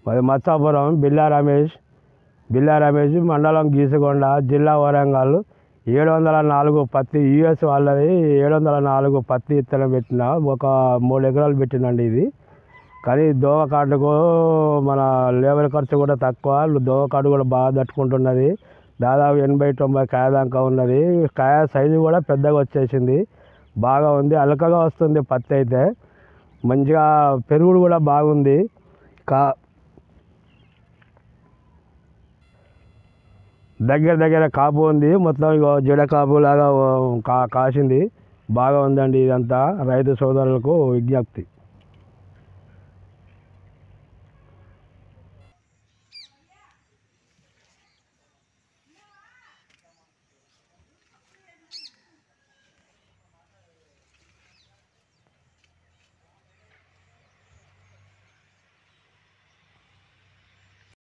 మరి మత్సాపురం బిల్లా రమేష్ మండలం గీసుకొండ జిల్లా వరంగల్ 704 పత్తి యూఎస్ వాళ్ళది 704 పత్తి విత్తనం పెట్టిన ఒక 3 ఎకరాలు పెట్టినండి ఇది. కానీ దోమ కాటుకు మన లేబర్ ఖర్చు కూడా తక్కువ, దోమ కాటు కూడా బాగా తట్టుకుంటున్నది. దాదాపు 80-90 కాయ దాకా ఉన్నది. కాయ సైజు కూడా పెద్దగా వచ్చేసింది, బాగా ఉంది, అలకగా వస్తుంది పత్తి అయితే. మంచిగా పెరుగుడు కూడా బాగుంది. దగ్గర కాపు ఉంది, మొత్తం జడ కాపు లాగా కాసింది, బాగా ఉందండి. ఇదంతా రైతు సోదరులకు విజ్ఞప్తి.